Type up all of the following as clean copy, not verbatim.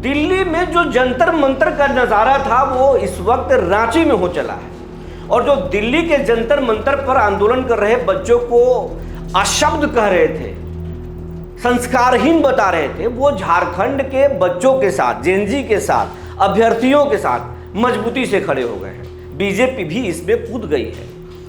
दिल्ली में जो जंतर मंतर का नज़ारा था वो इस वक्त रांची में हो चला है। और जो दिल्ली के जंतर मंतर पर आंदोलन कर रहे बच्चों को अशब्द कह रहे थे, संस्कारहीन बता रहे थे, वो झारखंड के बच्चों के साथ, जेनजी के साथ, अभ्यर्थियों के साथ मजबूती से खड़े हो गए हैं। बीजेपी भी इसमें कूद गई है।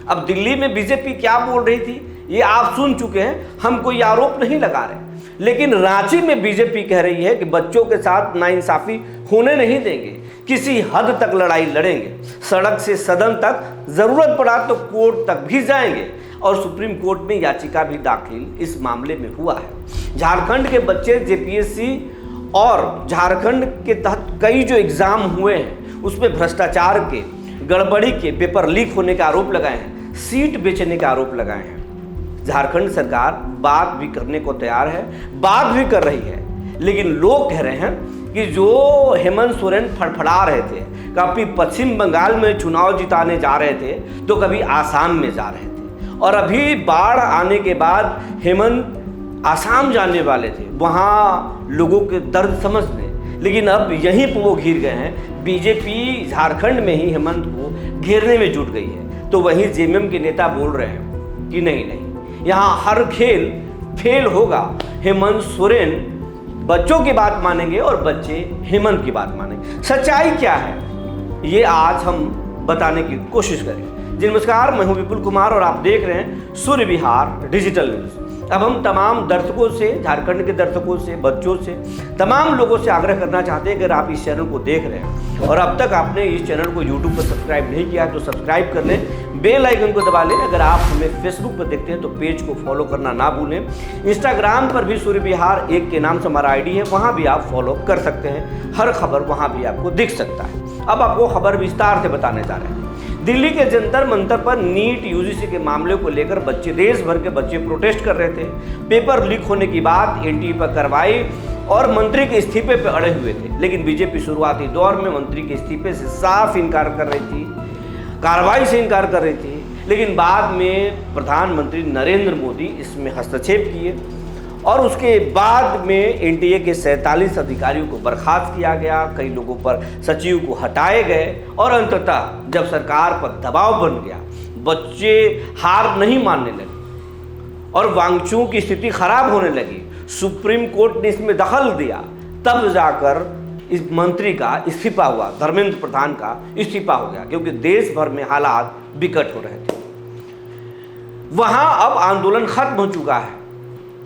अब दिल्ली में बीजेपी क्या बोल रही थी ये आप सुन चुके हैं, हम कोई आरोप नहीं लगा रहे। लेकिन रांची में बीजेपी कह रही है कि बच्चों के साथ नाइंसाफी होने नहीं देंगे, किसी हद तक लड़ाई लड़ेंगे, सड़क से सदन तक, जरूरत पड़ा तो कोर्ट तक भी जाएंगे। और सुप्रीम कोर्ट में याचिका भी दाखिल इस मामले में हुआ है। झारखंड के बच्चे जेपीएससी और झारखंड के तहत कई जो एग्जाम हुए हैं उसमें भ्रष्टाचार के, गड़बड़ी के, पेपर लीक होने का आरोप लगाए हैं, सीट बेचने का आरोप लगाए हैं। झारखंड सरकार बात भी करने को तैयार है, बात भी कर रही है। लेकिन लोग कह रहे हैं कि जो हेमंत सोरेन फड़फड़ा रहे थे, कभी पश्चिम बंगाल में चुनाव जिताने जा रहे थे तो कभी आसाम में जा रहे थे, और अभी बाढ़ आने के बाद हेमंत आसाम जाने वाले थे वहाँ लोगों के दर्द समझने। लेकिन अब यहीं पर वो घिर गए हैं। बीजेपी झारखंड में ही हेमंत को घेरने में जुट गई है। तो वहीं जेएमएम के नेता बोल रहे हैं कि नहीं नहीं, यहाँ हर खेल फेल होगा। हेमंत सोरेन बच्चों की बात मानेंगे और बच्चे हेमंत की बात मानेंगे। सच्चाई क्या है ये आज हम बताने की कोशिश करेंगे। जी नमस्कार, मैं हूं विपुल कुमार और आप देख रहे हैं सूर्य विहार डिजिटल न्यूज़। अब हम तमाम दर्शकों से, झारखंड के दर्शकों से, बच्चों से, तमाम लोगों से आग्रह करना चाहते हैं कि अगर आप इस चैनल को देख रहे हैं और अब तक आपने इस चैनल को यूट्यूब पर सब्सक्राइब नहीं किया तो सब्सक्राइब कर लें, बेल आइकन को दबा लें। अगर आप हमें फेसबुक पर देखते हैं तो पेज को फॉलो करना ना भूलें। इंस्टाग्राम पर भी सूर्य विहार 1 के नाम से हमारा आईडी है, वहाँ भी आप फॉलो कर सकते हैं। हर खबर वहाँ भी आपको दिख सकता है। अब आपको खबर विस्तार से बताने जा रहे हैं। दिल्ली के जंतर मंतर पर नीट यूजीसी के मामले को लेकर बच्चे, देश भर के बच्चे प्रोटेस्ट कर रहे थे। पेपर लीक होने की बात, एनटीए पर कार्रवाई और मंत्री के इस्तीफे पर अड़े हुए थे। लेकिन बीजेपी शुरुआती दौर में मंत्री के इस्तीफे से साफ इनकार कर रही थी, कार्रवाई से इनकार कर रही थी। लेकिन बाद में प्रधानमंत्री नरेंद्र मोदी इसमें हस्तक्षेप किए और उसके बाद में एनटीए के 47 अधिकारियों को बर्खास्त किया गया, कई लोगों पर सचिव को हटाए गए और अंततः जब सरकार पर दबाव बन गया, बच्चे हार नहीं मानने लगे और वांगचू की स्थिति खराब होने लगी, सुप्रीम कोर्ट ने इसमें दखल दिया, तब जाकर इस मंत्री का इस्तीफा हुआ, धर्मेंद्र प्रधान का इस्तीफा हो गया, क्योंकि देश भर में हालात विकट हो रहे थे। वहां अब आंदोलन खत्म हो चुका है।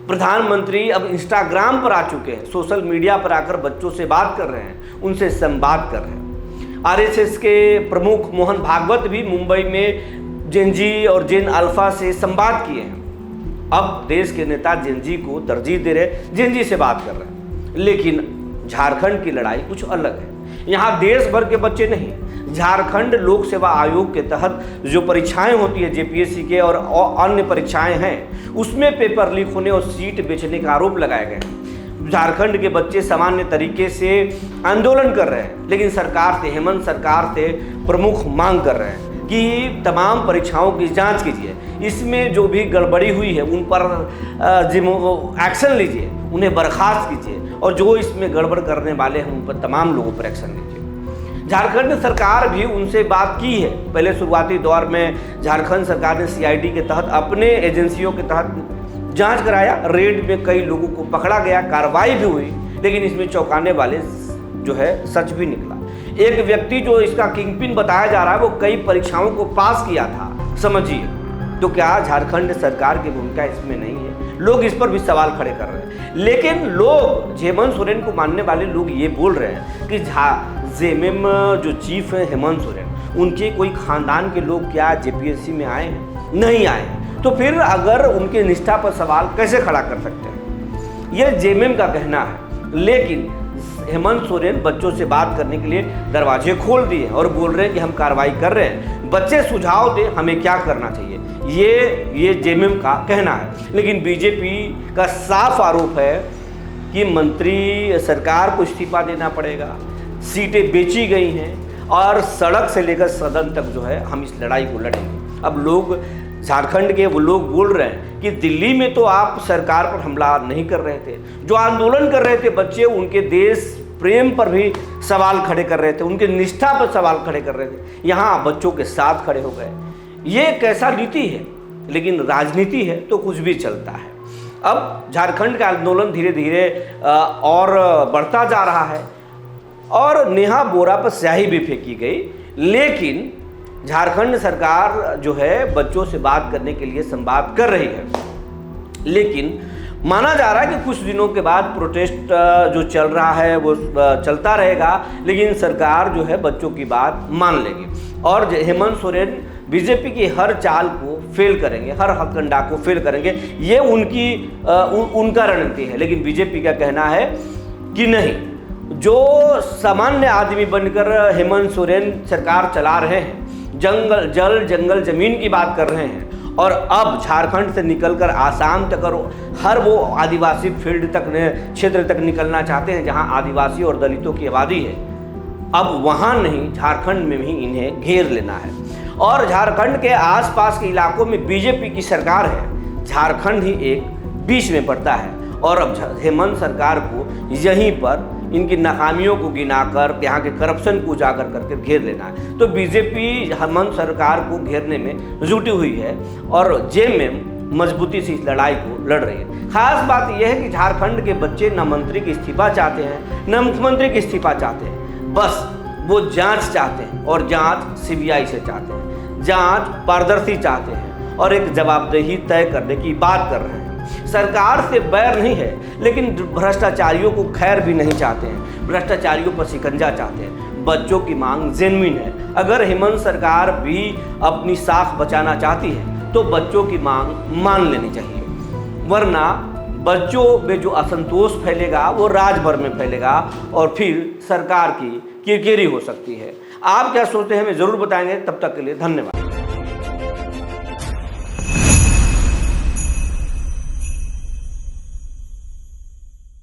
प्रधानमंत्री अब इंस्टाग्राम पर आ चुके हैं, सोशल मीडिया पर आकर बच्चों से बात कर रहे हैं, उनसे संवाद कर रहे हैं। आरएसएस के प्रमुख मोहन भागवत भी मुंबई में जेनजी और जेन अल्फा से संवाद किए हैं। अब देश के नेता जेनजी को तरजीह दे रहे, जेनजी से बात कर रहे हैं। लेकिन झारखंड की लड़ाई कुछ अलग है। यहाँ देश भर के बच्चे नहीं, झारखंड लोक सेवा आयोग के तहत जो परीक्षाएं होती है जेपीएससी के और अन्य परीक्षाएं हैं, उसमें पेपर लीक होने और सीट बेचने का आरोप लगाए गए। झारखंड के बच्चे सामान्य तरीके से आंदोलन कर रहे हैं, लेकिन सरकार से, हेमंत सरकार से प्रमुख मांग कर रहे हैं कि तमाम परीक्षाओं की जांच कीजिए, इसमें जो भी गड़बड़ी हुई है उन पर एक्शन लीजिए, उन्हें बर्खास्त कीजिए और जो इसमें गड़बड़ करने वाले हैं उन पर, तमाम लोगों पर एक्शन लीजिए। झारखंड सरकार भी उनसे बात की है। पहले शुरुआती दौर में झारखंड सरकार ने सीआईडी के तहत, अपने एजेंसियों के तहत जांच कराया, रेड में कई लोगों को पकड़ा गया, कार्रवाई भी हुई। लेकिन इसमें चौंकाने वाले जो है सच भी निकला। एक व्यक्ति जो इसका किंगपिन बताया जा रहा है वो कई परीक्षाओं को पास किया था, समझिए। तो क्या झारखंड सरकार की भूमिका इसमें नहीं है? लोग इस पर भी सवाल खड़े कर रहे हैं। लेकिन लोग, हेमंत सोरेन को मानने वाले लोग ये बोल रहे हैं कि जेएमएम जो चीफ है हेमंत सोरेन, उनके कोई खानदान के लोग क्या जेपीएससी में आए हैं? नहीं आए। तो फिर अगर उनके निष्ठा पर सवाल कैसे खड़ा कर सकते हैं? यह जेएमएम का कहना है। लेकिन हेमंत सोरेन बच्चों से बात करने के लिए दरवाजे खोल दिए और बोल रहे हैं कि हम कार्रवाई कर रहे हैं, बच्चे सुझाव दें हमें क्या करना चाहिए। ये जेएमएम का कहना है। लेकिन बीजेपी का साफ आरोप है कि मंत्री, सरकार को इस्तीफा देना पड़ेगा, सीटें बेची गई हैं और सड़क से लेकर सदन तक जो है हम इस लड़ाई को लड़ेंगे। अब लोग, झारखंड के वो लोग बोल रहे हैं कि दिल्ली में तो आप सरकार पर हमला नहीं कर रहे थे, जो आंदोलन कर रहे थे बच्चे, उनके देश प्रेम पर भी सवाल खड़े कर रहे थे, उनके निष्ठा पर सवाल खड़े कर रहे थे, यहाँ बच्चों के साथ खड़े हो गए। ये कैसा नीति है? लेकिन राजनीति है तो कुछ भी चलता है। अब झारखंड का आंदोलन धीरे धीरे और बढ़ता जा रहा है और नेहा बोरा पर स्याही भी फेंकी गई, लेकिन झारखंड सरकार जो है बच्चों से बात करने के लिए संवाद कर रही है। लेकिन माना जा रहा है कि कुछ दिनों के बाद प्रोटेस्ट जो चल रहा है वो चलता रहेगा, लेकिन सरकार जो है बच्चों की बात मान लेगी और हेमंत सोरेन बीजेपी की हर चाल को फेल करेंगे, हर हथकंडा को फेल करेंगे। ये उनका रणनीति है। लेकिन बीजेपी का कहना है कि नहीं, जो सामान्य आदमी बनकर हेमंत सोरेन सरकार चला रहे हैं, जंगल जमीन की बात कर रहे हैं और अब झारखंड से निकलकर आसाम तक और हर वो आदिवासी फील्ड तक क्षेत्र तक निकलना चाहते हैं जहां आदिवासी और दलितों की आबादी है। अब वहां नहीं, झारखंड में भी इन्हें घेर लेना है और झारखंड के आसपास के इलाकों में बीजेपी की सरकार है, झारखंड ही एक बीच में पड़ता है और अब हेमंत सरकार को यहीं पर इनकी नाकामियों को गिनाकर, यहाँ के करप्शन को उजागर करके घेर लेना है। तो बीजेपी हेमंत सरकार को घेरने में जुटी हुई है और जेएमएम मजबूती से इस लड़ाई को लड़ रही है। खास बात यह है कि झारखंड के बच्चे न मंत्री के इस्तीफा चाहते हैं न मुख्यमंत्री के इस्तीफा चाहते हैं, बस वो जांच चाहते हैं और जांच सीबीआई से चाहते हैं, जांच पारदर्शी चाहते हैं और एक जवाबदेही तय करने की बात कर रहे हैं। सरकार से बैर नहीं है, लेकिन भ्रष्टाचारियों को खैर भी नहीं चाहते हैं, भ्रष्टाचारियों पर शिकंजा चाहते हैं। बच्चों की मांग जेन्युइन है। अगर हेमंत सरकार भी अपनी साख बचाना चाहती है तो बच्चों की मांग मान लेनी चाहिए, वरना बच्चों में जो असंतोष फैलेगा वो राज्य भर में फैलेगा और फिर सरकार की किरकिरी हो सकती है। आप क्या सोचते हैं हमें ज़रूर बताएंगे। तब तक के लिए धन्यवाद।